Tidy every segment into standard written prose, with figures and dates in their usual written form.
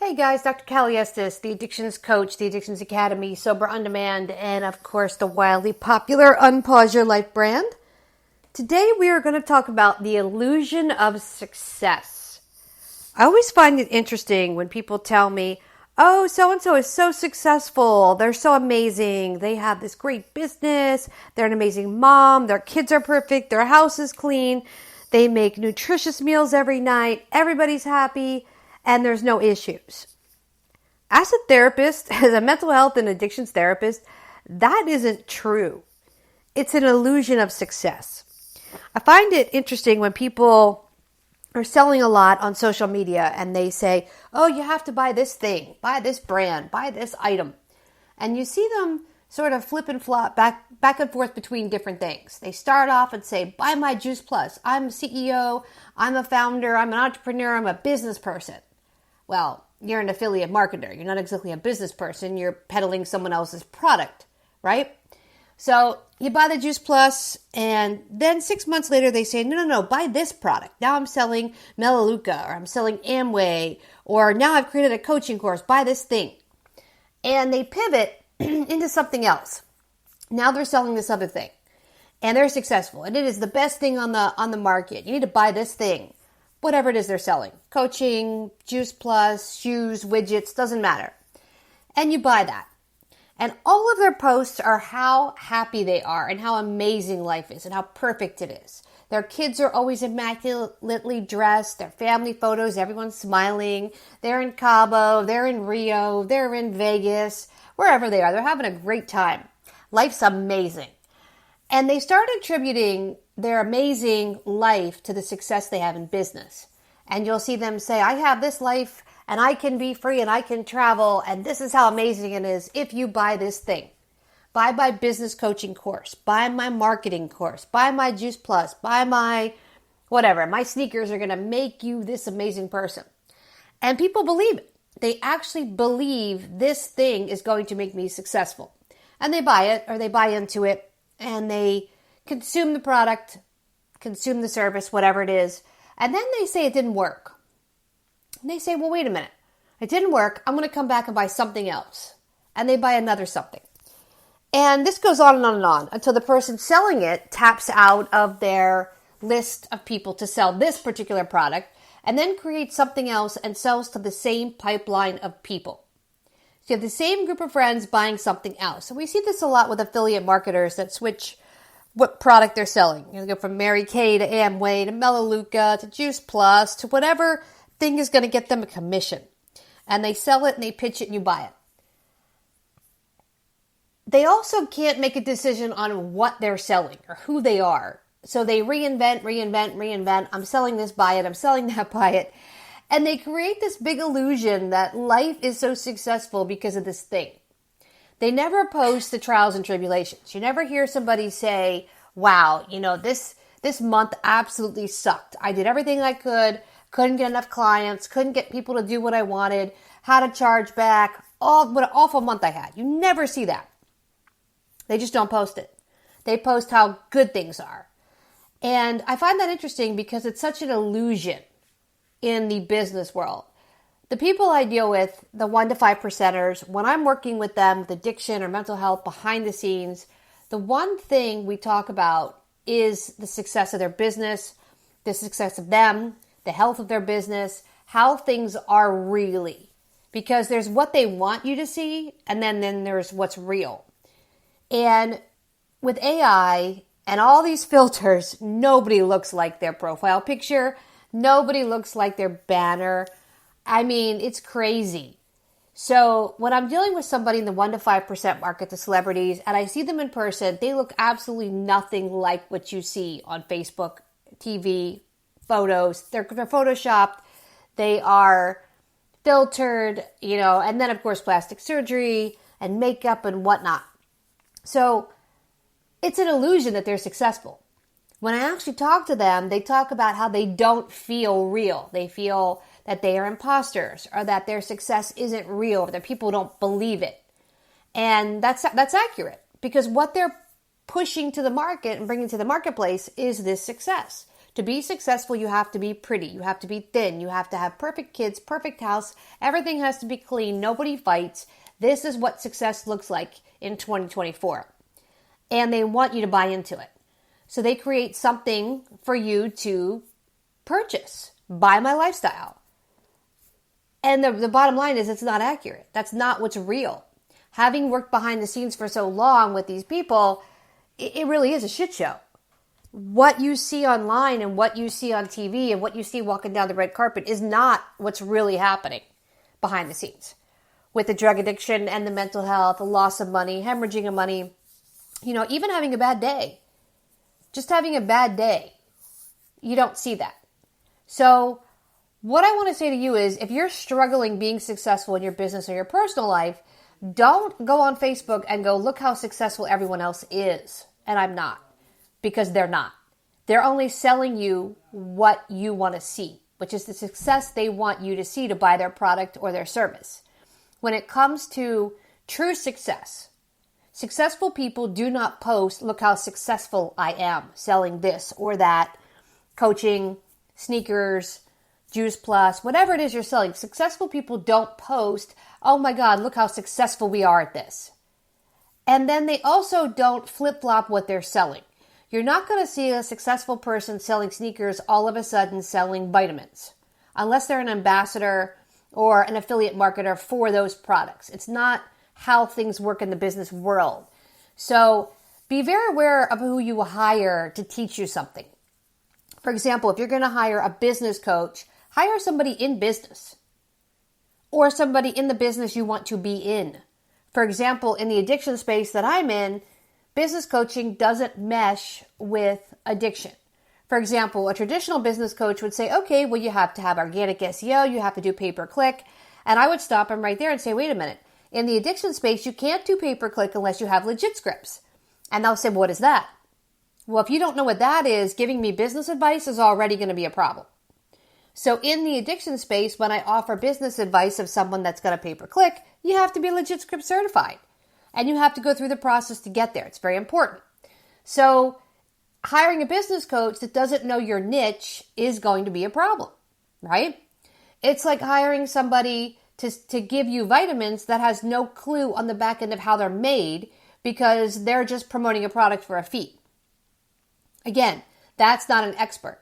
Hey guys, Dr. Callie Estes, the Addictions Coach, the Addictions Academy, Sober On Demand, and of course the wildly popular Unpause Your Life brand. Today we are going to talk about the illusion of success. I always find it interesting when people tell me, oh, so-and-so is so successful, they're so amazing, they have this great business, they're an amazing mom, their kids are perfect, their house is clean, they make nutritious meals every night, everybody's happy, and there's no issues. As a therapist, as a mental health and addictions therapist, that isn't true. It's an illusion of success. I find it interesting when people are selling a lot on social media and they say, oh, you have to buy this thing, buy this brand, buy this item. And you see them sort of flip and flop back and forth between different things. They start off and say, buy my Juice Plus. I'm a CEO, I'm a founder, I'm an entrepreneur, I'm a business person. Well, you're an affiliate marketer. You're not exactly a business person. You're peddling someone else's product, right? So you buy the Juice Plus, and then 6 months later they say, no, buy this product. Now I'm selling Melaleuca, or I'm selling Amway, or now I've created a coaching course. Buy this thing. And they pivot into something else. Now they're selling this other thing, and they're successful, and it is the best thing on the market. You need to buy this thing. Whatever it is they're selling, coaching, Juice Plus, shoes, widgets, doesn't matter. And you buy that. And all of their posts are how happy they are and how amazing life is and how perfect it is. Their kids are always immaculately dressed, their family photos, everyone's smiling. They're in Cabo, they're in Rio, they're in Vegas, wherever they are. They're having a great time. Life's amazing. And they start attributing their amazing life to the success they have in business. And you'll see them say, I have this life and I can be free and I can travel and this is how amazing it is if you buy this thing. Buy my business coaching course, buy my marketing course, buy my Juice Plus, buy my whatever. My sneakers are going to make you this amazing person. And people believe it. They actually believe this thing is going to make me successful. And they buy it or they buy into it and they consume the product, consume the service, whatever it is, and then they say it didn't work. And they say, well, wait a minute. It didn't work. I'm going to come back and buy something else. And they buy another something. And this goes on and on and on until the person selling it taps out of their list of people to sell this particular product and then creates something else and sells to the same pipeline of people. So you have the same group of friends buying something else. So we see this a lot with affiliate marketers that switch what product they're selling. You go from Mary Kay to Amway to Melaleuca to Juice Plus to whatever thing is going to get them a commission. And they sell it and they pitch it and you buy it. They also can't make a decision on what they're selling or who they are. So they reinvent. I'm selling this, buy it. I'm selling that, buy it. And they create this big illusion that life is so successful because of this thing. They never post the trials and tribulations. You never hear somebody say, wow, this month absolutely sucked. I did everything I could, couldn't get enough clients, couldn't get people to do what I wanted, had to charge back. What an awful month I had. You never see that. They just don't post it. They post how good things are. And I find that interesting because it's such an illusion in the business world. The people I deal with, the 1 to 5%ers, when I'm working with them with addiction or mental health behind the scenes, the one thing we talk about is the success of their business, the success of them, the health of their business, how things are really. Because there's what they want you to see, and then there's what's real. And with AI and all these filters, nobody looks like their profile picture. Nobody looks like their banner. I mean, it's crazy. So when I'm dealing with somebody in the 1 to 5% market, the celebrities, and I see them in person, they look absolutely nothing like what you see on Facebook, TV, photos. They're photoshopped. They are filtered, and then of course plastic surgery and makeup and whatnot. So it's an illusion that they're successful. When I actually talk to them, they talk about how they don't feel real. They feel that they are imposters or that their success isn't real, or that people don't believe it. And that's accurate because what they're pushing to the market and bringing to the marketplace is this success. To be successful, you have to be pretty. You have to be thin. You have to have perfect kids, perfect house. Everything has to be clean. Nobody fights. This is what success looks like in 2024. And they want you to buy into it. So they create something for you to purchase. Buy my lifestyle. And the bottom line is it's not accurate. That's not what's real. Having worked behind the scenes for so long with these people, it really is a shit show. What you see online and what you see on TV and what you see walking down the red carpet is not what's really happening behind the scenes. With the drug addiction and the mental health, the loss of money, hemorrhaging of money, even having a bad day. Just having a bad day. You don't see that. So what I want to say to you is, if you're struggling being successful in your business or your personal life, don't go on Facebook and go, look how successful everyone else is. And I'm not. Because they're not. They're only selling you what you want to see, which is the success they want you to see to buy their product or their service. When it comes to true success, successful people do not post, look how successful I am selling this or that, coaching, sneakers, Juice Plus, whatever it is you're selling. Successful people don't post, oh my God, look how successful we are at this. And then they also don't flip-flop what they're selling. You're not going to see a successful person selling sneakers all of a sudden selling vitamins, unless they're an ambassador or an affiliate marketer for those products. It's not how things work in the business world. So be very aware of who you hire to teach you something. For example, if you're going to hire a business coach, hire somebody in business or somebody in the business you want to be in. For example, in the addiction space that I'm in, business coaching doesn't mesh with addiction. For example, a traditional business coach would say, okay, well, you have to have organic SEO, you have to do pay-per-click. And I would stop them right there and say, wait a minute. In the addiction space, you can't do pay-per-click unless you have legit scripts. And they'll say, what is that? Well, if you don't know what that is, giving me business advice is already going to be a problem. So in the addiction space, when I offer business advice of someone that's going to pay-per-click, you have to be legit script certified. And you have to go through the process to get there. It's very important. So hiring a business coach that doesn't know your niche is going to be a problem, right? It's like hiring somebody to give you vitamins that has no clue on the back end of how they're made because they're just promoting a product for a fee. Again, that's not an expert.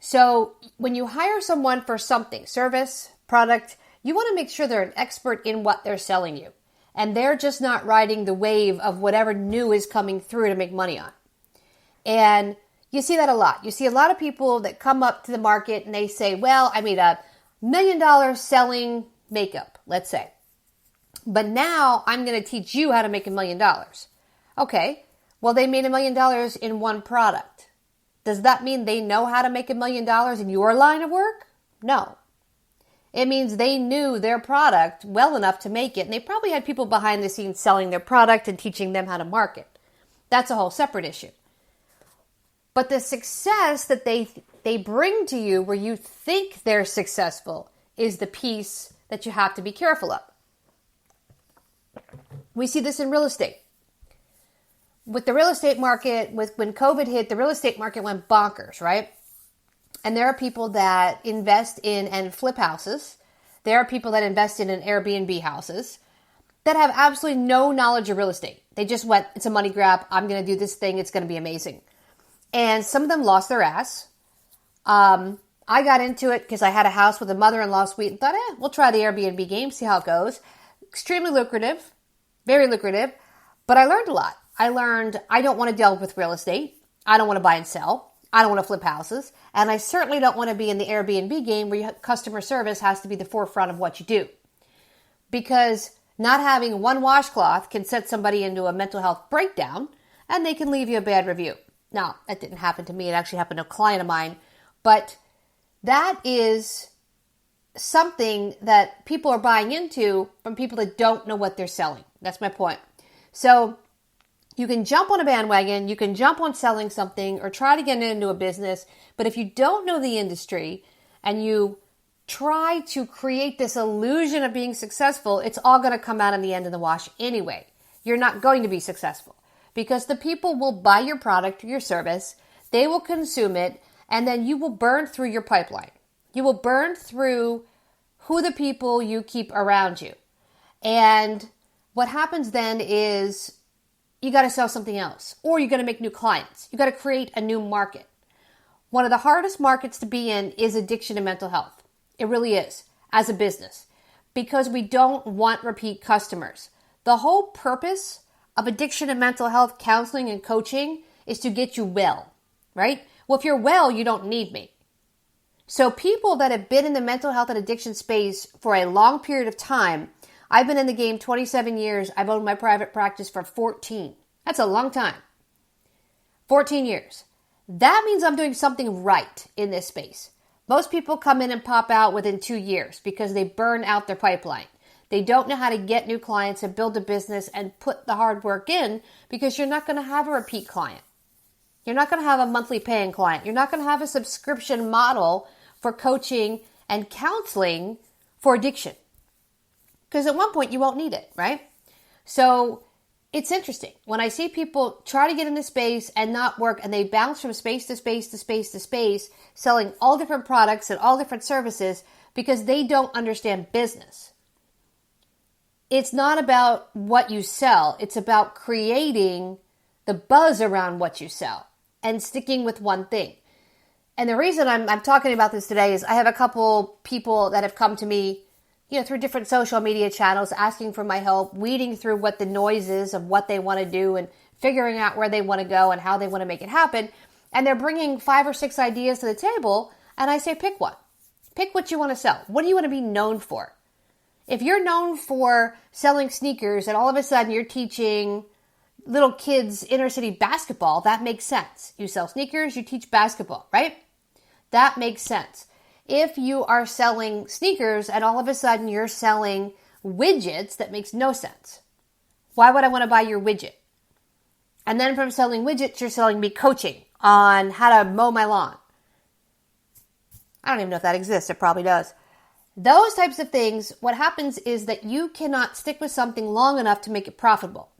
So when you hire someone for something, service, product, you want to make sure they're an expert in what they're selling you. And they're just not riding the wave of whatever new is coming through to make money on. And you see that a lot. You see a lot of people that come up to the market and they say, well, I made $1 million selling makeup, let's say. But now I'm going to teach you how to make $1 million. Okay, well, they made $1 million in one product. Does that mean they know how to make $1 million in your line of work? No. It means they knew their product well enough to make it, and they probably had people behind the scenes selling their product and teaching them how to market. That's a whole separate issue. But the success that they bring to you where you think they're successful is the piece that you have to be careful of. We see this in real estate. With the real estate market, when COVID hit, the real estate market went bonkers, right? And there are people that invest in and flip houses. There are people that invest in Airbnb houses that have absolutely no knowledge of real estate. They just went, it's a money grab. I'm going to do this thing. It's going to be amazing. And some of them lost their ass. I got into it because I had a house with a mother-in-law suite and thought, we'll try the Airbnb game, see how it goes. Extremely lucrative, very lucrative. But I learned a lot. I learned I don't want to deal with real estate. I don't want to buy and sell. I don't want to flip houses. And I certainly don't want to be in the Airbnb game where customer service has to be the forefront of what you do. Because not having one washcloth can set somebody into a mental health breakdown and they can leave you a bad review. Now, that didn't happen to me. It actually happened to a client of mine. But that is something that people are buying into from people that don't know what they're selling. That's my point. So you can jump on a bandwagon, you can jump on selling something or try to get into a business. But if you don't know the industry and you try to create this illusion of being successful, it's all going to come out in the end of the wash anyway. You're not going to be successful because the people will buy your product or your service. They will consume it And then you will burn through your pipeline. You will burn through who the people you keep around you. And what happens then is you got to sell something else, or you got to make new clients. You got to create a new market. One of the hardest markets to be in is addiction and mental health. It really is, as a business, because we don't want repeat customers. The whole purpose of addiction and mental health counseling and coaching is to get you well, right? Well, if you're well, you don't need me. So people that have been in the mental health and addiction space for a long period of time, I've been in the game 27 years. I've owned my private practice for 14. That's a long time. 14 years. That means I'm doing something right in this space. Most people come in and pop out within 2 years because they burn out their pipeline. They don't know how to get new clients and build a business and put the hard work in, because you're not going to have a repeat client. You're not going to have a monthly paying client. You're not going to have a subscription model for coaching and counseling for addiction. Because at one point you won't need it, right? So it's interesting. When I see people try to get into space and not work, and they bounce from space to space to space to space, selling all different products and all different services because they don't understand business. It's not about what you sell. It's about creating the buzz around what you sell and sticking with one thing. And the reason I'm talking about this today is I have a couple people that have come to me, through different social media channels, asking for my help, weeding through what the noise is of what they want to do and figuring out where they want to go and how they want to make it happen. And they're bringing 5 or 6 ideas to the table. And I say, pick one. Pick what you want to sell. What do you want to be known for? If you're known for selling sneakers and all of a sudden you're teaching little kids inner city basketball, that makes sense. You sell sneakers, you teach basketball, right? That makes sense. If you are selling sneakers and all of a sudden you're selling widgets, that makes no sense. Why would I want to buy your widget? And then from selling widgets, you're selling me coaching on how to mow my lawn. I don't even know if that exists. It probably does. Those types of things, what happens is that you cannot stick with something long enough to make it profitable.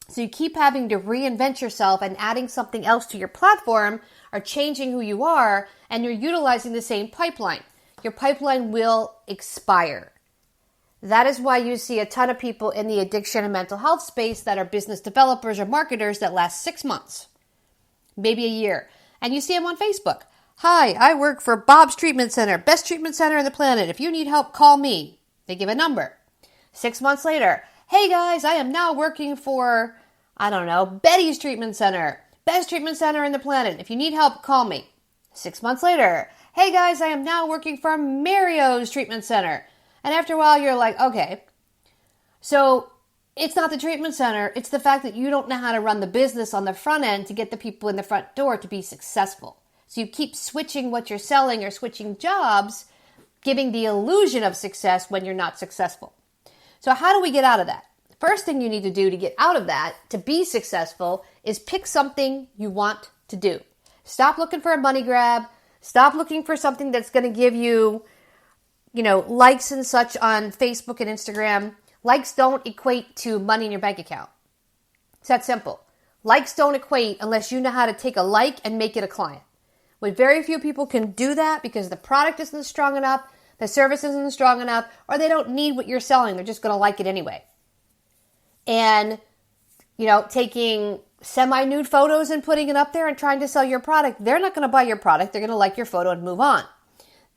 So you keep having to reinvent yourself and adding something else to your platform, or changing who you are, and you're utilizing the same pipeline. Your pipeline will expire. That is why you see a ton of people in the addiction and mental health space that are business developers or marketers that last 6 months, maybe a year. And you see them on Facebook. Hi, I work for Bob's Treatment Center, best treatment center on the planet. If you need help, call me. They give a number. 6 months later, hey guys, I am now working for, Betty's Treatment Center, best treatment center in the planet. If you need help, call me. 6 months later, hey guys, I am now working for Mario's Treatment Center. And after a while, you're like, okay. So it's not the treatment center. It's the fact that you don't know how to run the business on the front end to get the people in the front door to be successful. So you keep switching what you're selling or switching jobs, giving the illusion of success when you're not successful. So how do we get out of that? First thing you need to do to get out of that, to be successful, is pick something you want to do. Stop looking for a money grab. Stop looking for something that's going to give you, likes and such on Facebook and Instagram. Likes don't equate to money in your bank account. It's that simple. Likes don't equate unless you know how to take a like and make it a client. But very few people can do that because the product isn't strong enough, the service isn't strong enough, or they don't need what you're selling. They're just going to like it anyway. And, taking semi-nude photos and putting it up there and trying to sell your product, they're not going to buy your product. They're going to like your photo and move on.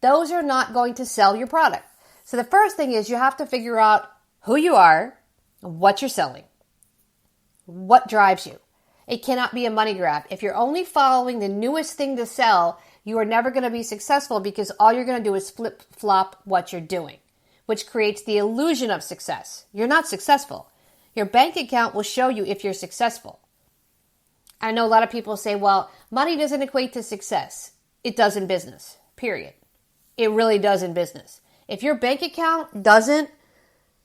Those are not going to sell your product. So the first thing is you have to figure out who you are, what you're selling, what drives you. It cannot be a money grab. If you're only following the newest thing to sell, you are never going to be successful because all you're going to do is flip-flop what you're doing, which creates the illusion of success. You're not successful. Your bank account will show you if you're successful. I know a lot of people say, well, money doesn't equate to success. It does in business, period. It really does in business. If your bank account doesn't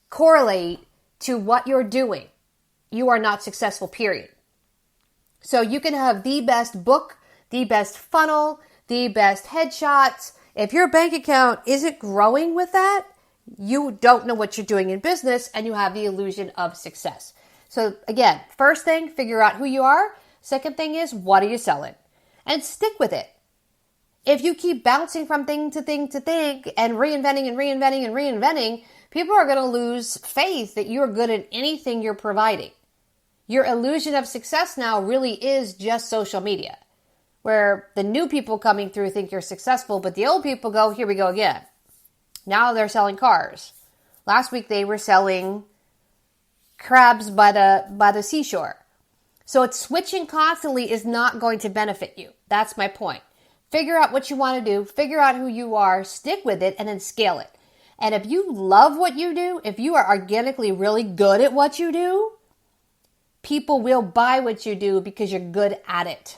correlate to what you're doing, you are not successful, period. So you can have the best book, the best funnel, the best headshots. If your bank account isn't growing with that, you don't know what you're doing in business and you have the illusion of success. So again, first thing, figure out who you are. Second thing is, what are you selling? And stick with it. If you keep bouncing from thing to thing to thing and reinventing and reinventing and reinventing, people are going to lose faith that you're good at anything you're providing. Your illusion of success now really is just social media, where the new people coming through think you're successful, but the old people go, here we go again. Now they're selling cars. Last week they were selling crabs by the seashore. So it's switching constantly is not going to benefit you. That's my point. Figure out what you want to do, figure out who you are, stick with it, and then scale it. And if you love what you do, if you are organically really good at what you do, people will buy what you do because you're good at it.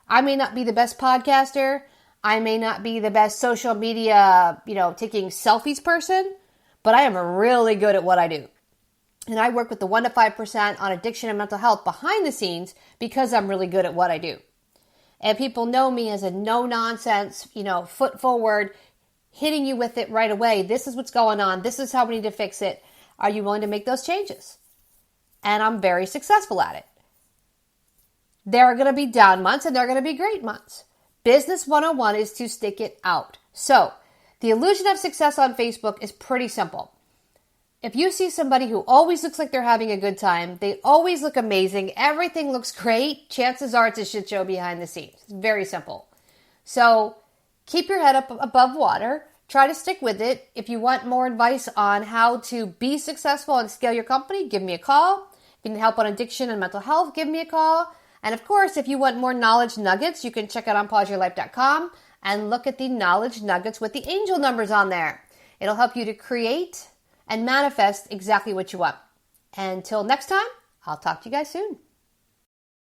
I may not be the best podcaster. I may not be the best social media, taking selfies person, but I am really good at what I do. And I work with the 1 to 5% on addiction and mental health behind the scenes because I'm really good at what I do. And people know me as a no-nonsense, foot forward, hitting you with it right away. This is what's going on. This is how we need to fix it. Are you willing to make those changes? And I'm very successful at it. There are going to be down months and there are going to be great months. Business 101 is to stick it out. So the illusion of success on Facebook is pretty simple. If you see somebody who always looks like they're having a good time, they always look amazing, everything looks great, chances are it's a shit show behind the scenes. It's very simple. So keep your head up above water. Try to stick with it. If you want more advice on how to be successful and scale your company, give me a call. If you need help on addiction and mental health, give me a call. And of course, if you want more knowledge nuggets, you can check out unpauseyourlife.com and look at the knowledge nuggets with the angel numbers on there. It'll help you to create and manifest exactly what you want. Until next time, I'll talk to you guys soon.